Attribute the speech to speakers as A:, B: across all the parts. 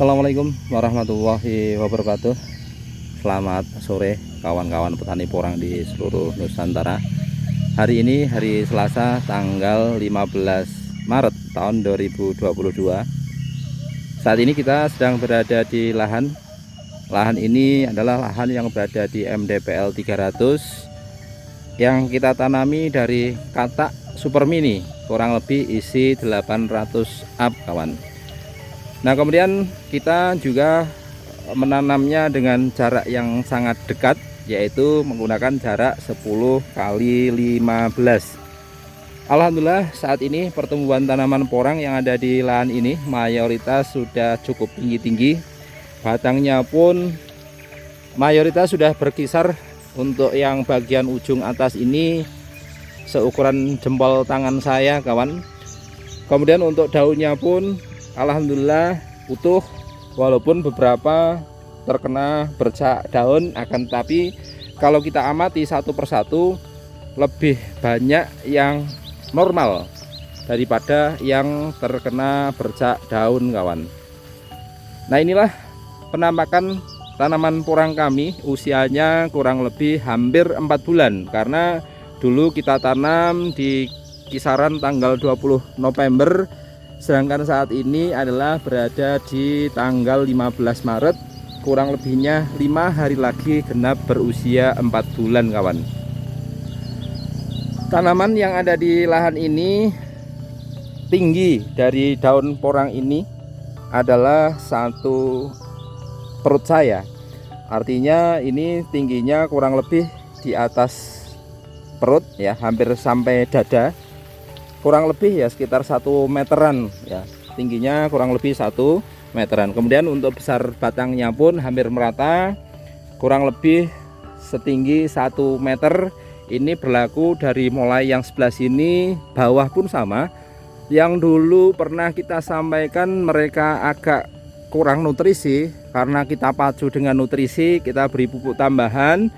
A: Assalamualaikum warahmatullahi wabarakatuh. Selamat sore kawan-kawan petani porang di seluruh Nusantara. Hari ini hari Selasa tanggal 15 Maret tahun 2022. Saat ini kita sedang berada di lahan. Lahan ini adalah lahan yang berada di MDPL 300 yang kita tanami dari katak super mini, kurang lebih isi 800 up kawan. Nah, kemudian kita juga menanamnya dengan jarak yang sangat dekat, yaitu menggunakan jarak 10 kali 15. Alhamdulillah saat ini pertumbuhan tanaman porang yang ada di lahan ini mayoritas sudah cukup tinggi-tinggi. Batangnya pun mayoritas sudah berkisar, untuk yang bagian ujung atas ini seukuran jempol tangan saya kawan. Kemudian untuk daunnya pun alhamdulillah utuh, walaupun beberapa terkena bercak daun, akan tetapi kalau kita amati satu persatu lebih banyak yang normal daripada yang terkena bercak daun kawan. Nah, inilah penampakan tanaman porang kami, usianya kurang lebih hampir 4 bulan, karena dulu kita tanam di kisaran tanggal 20 November, sedangkan saat ini adalah berada di tanggal 15 Maret, kurang lebihnya 5 hari lagi genap berusia 4 bulan kawan. Tanaman yang ada di lahan ini, tinggi dari daun porang ini adalah satu perut saya, artinya ini tingginya kurang lebih di atas perut ya, hampir sampai dada, kurang lebih ya sekitar 1 meteran ya, tingginya kurang lebih 1 meteran. Kemudian untuk besar batangnya pun hampir merata, kurang lebih setinggi 1 meter. Ini berlaku dari mulai yang sebelah sini, bawah pun sama. Yang dulu pernah kita sampaikan mereka agak kurang nutrisi, karena kita pacu dengan nutrisi, kita beri pupuk tambahan,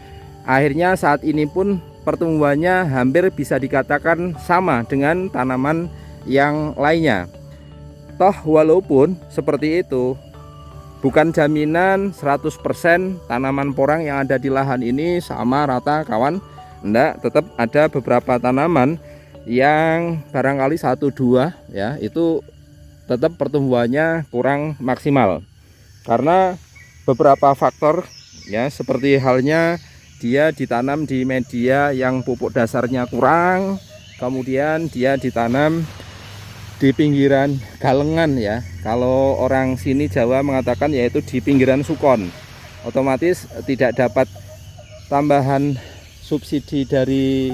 A: akhirnya saat ini pun pertumbuhannya hampir bisa dikatakan sama dengan tanaman yang lainnya. Toh walaupun seperti itu, bukan jaminan 100% tanaman porang yang ada di lahan ini sama rata kawan. Enggak, tetap ada beberapa tanaman yang barangkali 1-2 ya, itu tetap pertumbuhannya kurang maksimal karena beberapa faktor ya, seperti halnya dia ditanam di media yang pupuk dasarnya kurang, kemudian dia ditanam di pinggiran galengan ya, kalau orang sini Jawa mengatakan yaitu di pinggiran sukon, otomatis tidak dapat tambahan subsidi dari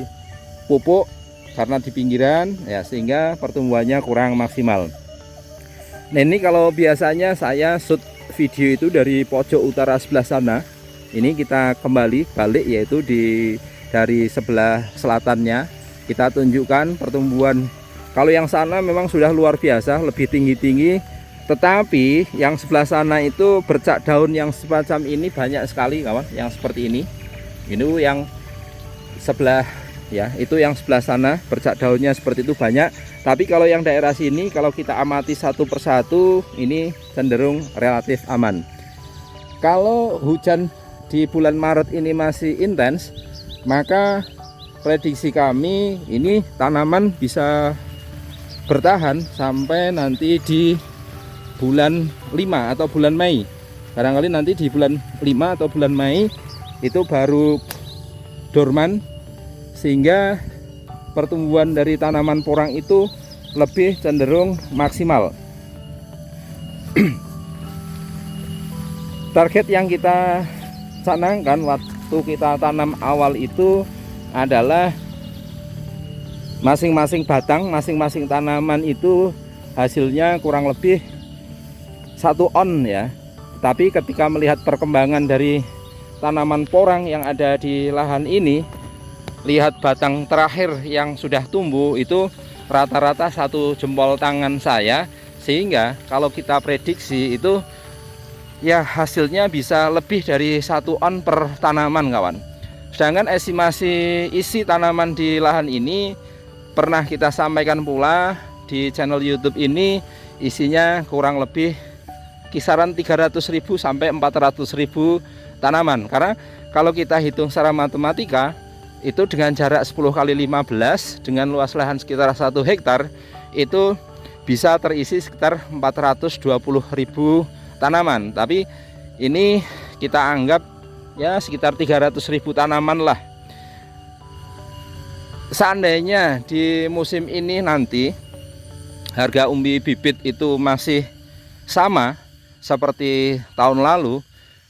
A: pupuk karena di pinggiran ya, sehingga pertumbuhannya kurang maksimal. Nah, ini kalau biasanya saya shoot video itu dari pojok utara sebelah sana, ini kita kembali balik, yaitu dari sebelah selatannya kita tunjukkan pertumbuhan. Kalau yang sana memang sudah luar biasa, lebih tinggi-tinggi, tetapi yang sebelah sana itu bercak daun yang semacam ini banyak sekali kawan, yang seperti ini yang sebelah ya, itu yang sebelah sana bercak daunnya seperti itu banyak. Tapi kalau yang daerah sini, kalau kita amati satu persatu, ini cenderung relatif aman. Kalau hujan di bulan Maret ini masih intens, maka prediksi kami ini tanaman bisa bertahan sampai nanti di bulan 5 atau bulan Mei. Barangkali nanti di bulan 5 atau bulan Mei itu baru dorman, sehingga pertumbuhan dari tanaman porang itu lebih cenderung maksimal. Target yang kita canangkan waktu kita tanam awal itu adalah masing-masing batang, masing-masing tanaman itu hasilnya kurang lebih 1 on ya. Tapi ketika melihat perkembangan dari tanaman porang yang ada di lahan ini, lihat batang terakhir yang sudah tumbuh itu rata-rata 1 jempol tangan saya, sehingga kalau kita prediksi itu ya hasilnya bisa lebih dari 1 on per tanaman kawan. Sedangkan estimasi isi tanaman di lahan ini pernah kita sampaikan pula di channel YouTube ini, isinya kurang lebih kisaran 300.000 sampai 400.000 tanaman. Karena kalau kita hitung secara matematika itu dengan jarak 10 kali 15 dengan luas lahan sekitar 1 hektar itu bisa terisi sekitar 420.000 tanaman. Tapi ini kita anggap ya sekitar 300.000 tanaman lah. Seandainya di musim ini nanti harga umbi bibit itu masih sama seperti tahun lalu.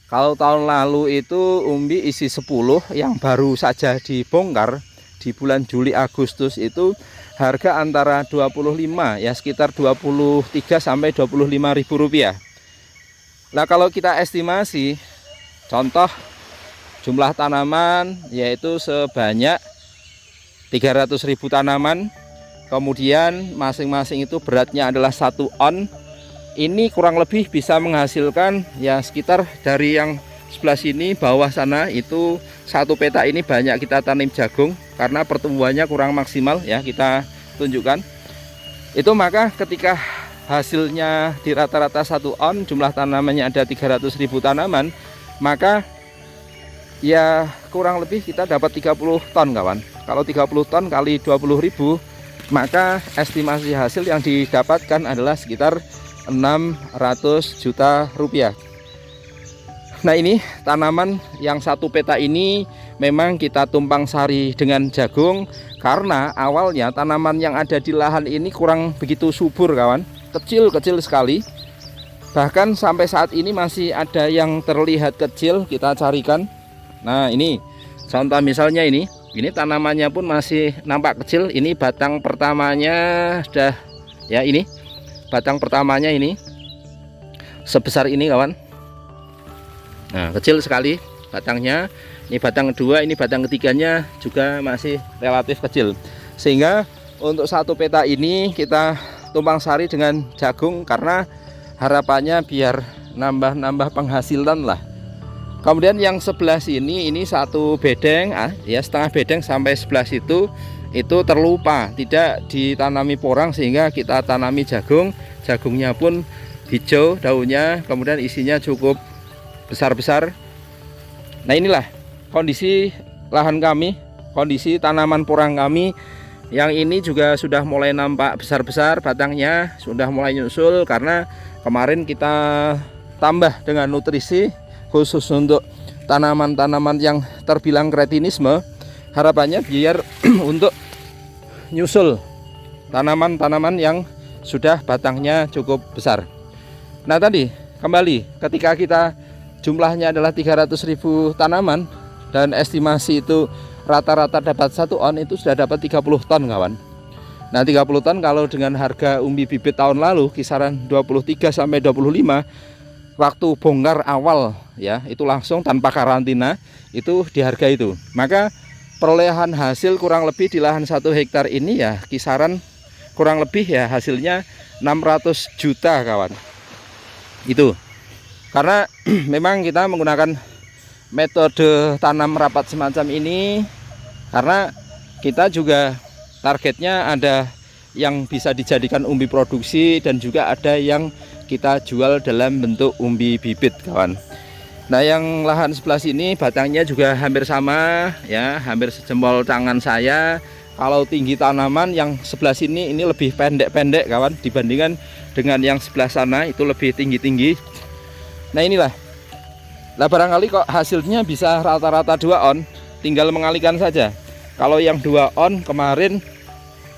A: Kalau tahun lalu itu umbi isi 10 yang baru saja dibongkar di bulan Juli Agustus itu harga antara 25 ya sekitar 23 sampai 25.000 rupiah. Nah, kalau kita estimasi contoh jumlah tanaman yaitu sebanyak 300.000 tanaman, kemudian masing-masing itu beratnya adalah 1 on. Ini kurang lebih bisa menghasilkan ya sekitar dari yang sebelah sini bawah sana itu 1 peta ini banyak kita tanam jagung karena pertumbuhannya kurang maksimal ya, kita tunjukkan. Itu maka ketika hasilnya di rata-rata 1 on, jumlah tanamannya ada 300.000 tanaman, maka ya kurang lebih kita dapat 30 ton kawan. Kalau 30 ton kali 20.000, maka estimasi hasil yang didapatkan adalah sekitar 600 juta rupiah. Nah, ini tanaman yang 1 peta ini memang kita tumpang sari dengan jagung karena awalnya tanaman yang ada di lahan ini kurang begitu subur kawan, kecil-kecil sekali. Bahkan sampai saat ini masih ada yang terlihat kecil, kita carikan. Nah, ini contoh misalnya ini tanamannya pun masih nampak kecil. Ini batang pertamanya sudah ya, ini batang pertamanya ini sebesar ini kawan. Nah, kecil sekali batangnya. Ini batang kedua, ini batang ketiganya juga masih relatif kecil. Sehingga untuk 1 peta ini kita tumpang sari dengan jagung karena harapannya biar nambah-nambah penghasilan lah. Kemudian yang sebelah sini ini 1 bedeng ya, setengah bedeng sampai sebelah situ itu terlupa tidak ditanami porang sehingga kita tanami jagung. Jagungnya pun hijau daunnya, kemudian isinya cukup besar-besar. Nah, inilah kondisi lahan kami, kondisi tanaman porang kami. Yang ini juga sudah mulai nampak besar-besar, batangnya sudah mulai nyusul karena kemarin kita tambah dengan nutrisi khusus untuk tanaman-tanaman yang terbilang kretinisme. Harapannya biar untuk nyusul tanaman-tanaman yang sudah batangnya cukup besar. Nah, tadi kembali ketika kita jumlahnya adalah 300.000 tanaman dan estimasi itu rata-rata dapat 1 on, itu sudah dapat 30 ton kawan. Nah, 30 ton kalau dengan harga umbi bibit tahun lalu kisaran 23 sampai 25 waktu bongkar awal ya, itu langsung tanpa karantina, itu di harga itu. Maka perolehan hasil kurang lebih di lahan 1 hektar ini ya kisaran kurang lebih ya hasilnya 600 juta kawan. Itu karena memang kita menggunakan metode tanam rapat semacam ini karena kita juga targetnya ada yang bisa dijadikan umbi produksi dan juga ada yang kita jual dalam bentuk umbi bibit kawan. Nah, yang lahan sebelah sini batangnya juga hampir sama ya, hampir sejempol tangan saya. Kalau tinggi tanaman yang sebelah sini ini lebih pendek-pendek kawan dibandingkan dengan yang sebelah sana itu lebih tinggi-tinggi. Nah, inilah. Nah, barangkali kok hasilnya bisa rata-rata 2 on, tinggal mengalihkan saja. Kalau yang 2 on kemarin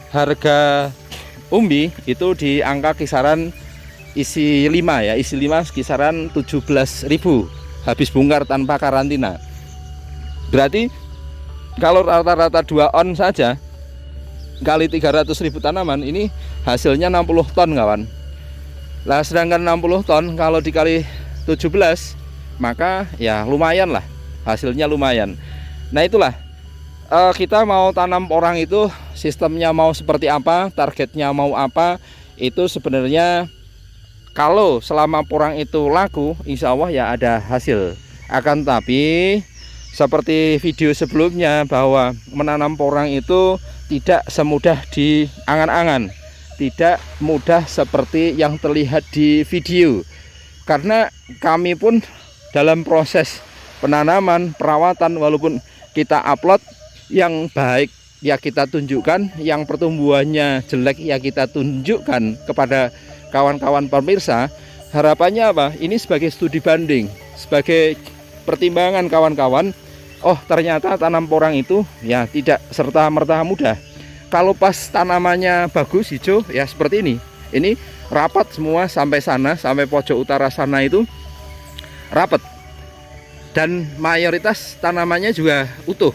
A: harga umbi itu di angka kisaran isi 5 ya, isi 5 kisaran 17.000 habis bongkar tanpa karantina. Berarti kalau rata-rata 2 on saja kali 300.000 tanaman ini hasilnya 60 ton kawan. Lah, sedangkan 60 ton kalau dikali 17 maka ya lumayan lah, hasilnya lumayan. Nah, itulah kita mau tanam porang itu sistemnya mau seperti apa, targetnya mau apa, itu sebenarnya kalau selama porang itu laku insya Allah ya ada hasil. Akan tapi seperti video sebelumnya bahwa menanam porang itu tidak semudah di angan-angan, tidak mudah seperti yang terlihat di video. Karena kami pun dalam proses penanaman, perawatan, walaupun kita upload yang baik ya kita tunjukkan, yang pertumbuhannya jelek ya kita tunjukkan kepada kawan-kawan pemirsa. Harapannya apa? Ini sebagai studi banding, sebagai pertimbangan kawan-kawan. Oh, ternyata tanam porang itu ya tidak serta-merta mudah. Kalau pas tanamannya bagus, hijau, ya seperti ini. Ini rapat semua sampai sana, sampai pojok utara sana itu rapat. Dan mayoritas tanamannya juga utuh.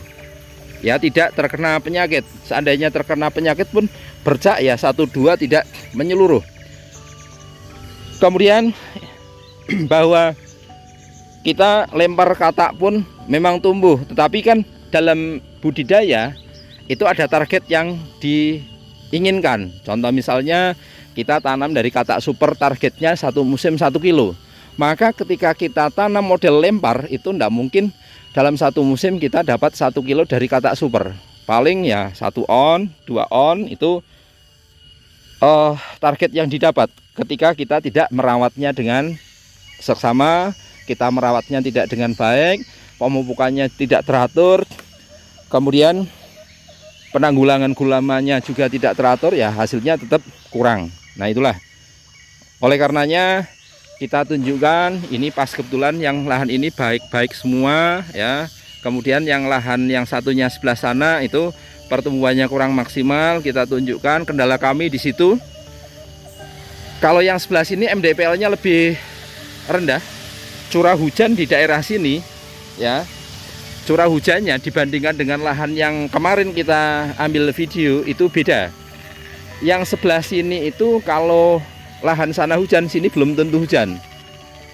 A: Ya, tidak terkena penyakit. Seandainya terkena penyakit pun bercak ya 1-2, tidak menyeluruh. Kemudian bahwa kita lempar katak pun memang tumbuh, tetapi kan dalam budidaya itu ada target yang diinginkan. Contoh misalnya kita tanam dari katak super, targetnya satu musim 1 kilo. Maka ketika kita tanam model lempar itu tidak mungkin dalam satu musim kita dapat 1 kilo dari katak super. Paling ya 1 on, 2 on itu target yang didapat ketika kita tidak merawatnya dengan seksama, kita merawatnya tidak dengan baik, pemupukannya tidak teratur, kemudian penanggulangan gulamannya juga tidak teratur, ya hasilnya tetap kurang. Nah itulah, oleh karenanya kita tunjukkan ini pas kebetulan yang lahan ini baik-baik semua ya. Kemudian yang lahan yang satunya sebelah sana itu pertumbuhannya kurang maksimal, kita tunjukkan kendala kami di situ. Kalau yang sebelah sini MDPL-nya lebih rendah, curah hujan di daerah sini ya, curah hujannya dibandingkan dengan lahan yang kemarin kita ambil video itu beda. Yang sebelah sini itu kalau lahan sana hujan, sini belum tentu hujan,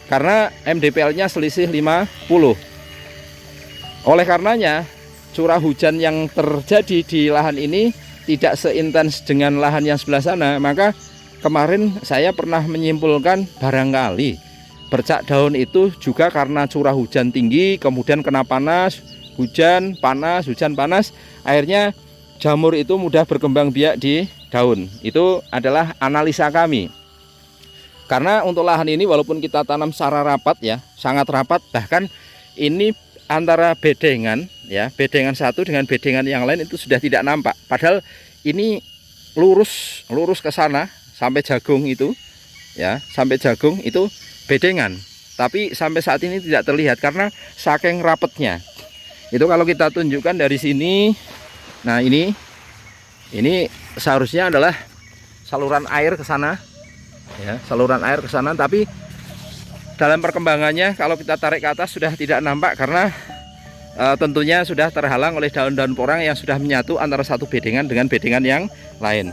A: karena MDPL-nya selisih 50. Oleh karenanya curah hujan yang terjadi di lahan ini tidak seintens dengan lahan yang sebelah sana. Maka kemarin saya pernah menyimpulkan barangkali bercak daun itu juga karena curah hujan tinggi, kemudian kena panas, hujan panas, akhirnya jamur itu mudah berkembang biak di daun. Itu adalah analisa kami. Karena untuk lahan ini walaupun kita tanam secara rapat ya, sangat rapat, bahkan ini antara bedengan ya, bedengan satu dengan bedengan yang lain itu sudah tidak nampak. Padahal ini lurus ke sana sampai jagung itu ya, sampai jagung itu bedengan. Tapi sampai saat ini tidak terlihat karena saking rapatnya. Itu kalau kita tunjukkan dari sini. Nah, ini seharusnya adalah saluran air ke sana. Ya, saluran air ke sana, tapi dalam perkembangannya kalau kita tarik ke atas sudah tidak nampak karena tentunya sudah terhalang oleh daun-daun porang yang sudah menyatu antara satu bedengan dengan bedengan yang lain.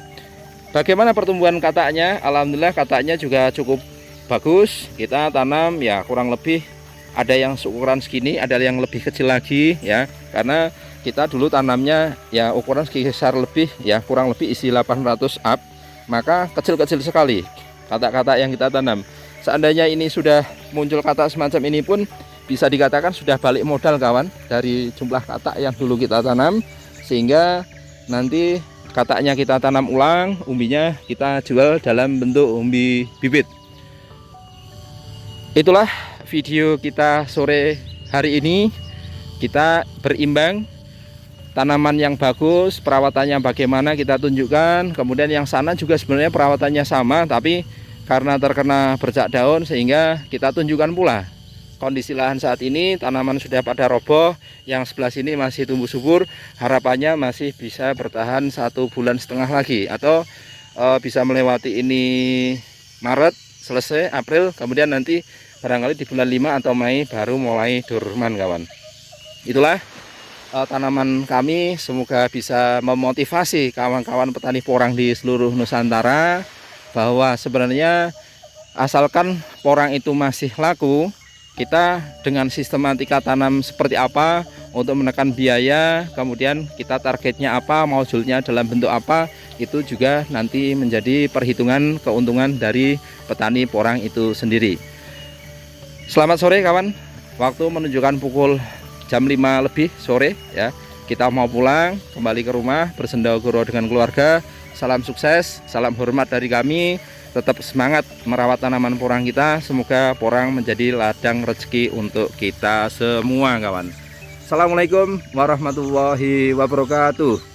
A: Bagaimana pertumbuhan kataknya? Alhamdulillah kataknya juga cukup bagus. Kita tanam ya kurang lebih ada yang seukuran segini, ada yang lebih kecil lagi ya, karena kita dulu tanamnya ya ukuran sekitar lebih ya kurang lebih isi 800 up, maka kecil-kecil sekali katak-katak yang kita tanam. Seandainya ini sudah muncul katak semacam ini pun bisa dikatakan sudah balik modal kawan dari jumlah katak yang dulu kita tanam, sehingga nanti kataknya kita tanam ulang, umbinya kita jual dalam bentuk umbi bibit. Itulah video kita sore hari ini. Kita berimbang, tanaman yang bagus, perawatannya bagaimana kita tunjukkan. Kemudian yang sana juga sebenarnya perawatannya sama, tapi karena terkena bercak daun sehingga kita tunjukkan pula. Kondisi lahan saat ini tanaman sudah pada roboh, yang sebelah sini masih tumbuh subur. Harapannya masih bisa bertahan 1,5 bulan lagi, atau bisa melewati ini Maret selesai, April, kemudian nanti barangkali di bulan 5 atau Mei baru mulai dorman kawan. Itulah tanaman kami, semoga bisa memotivasi kawan-kawan petani porang di seluruh Nusantara bahwa sebenarnya asalkan porang itu masih laku, kita dengan sistematika tanam seperti apa untuk menekan biaya, kemudian kita targetnya apa, mau jualnya dalam bentuk apa, itu juga nanti menjadi perhitungan keuntungan dari petani porang itu sendiri. Selamat sore kawan, waktu menunjukkan pukul jam 5 lebih sore ya. Kita mau pulang kembali ke rumah, bersenda goro dengan keluarga. Salam sukses, salam hormat dari kami. tetap semangat merawat tanaman porang kita. Semoga porang menjadi ladang rezeki untuk kita semua kawan. Assalamualaikum warahmatullahi wabarakatuh.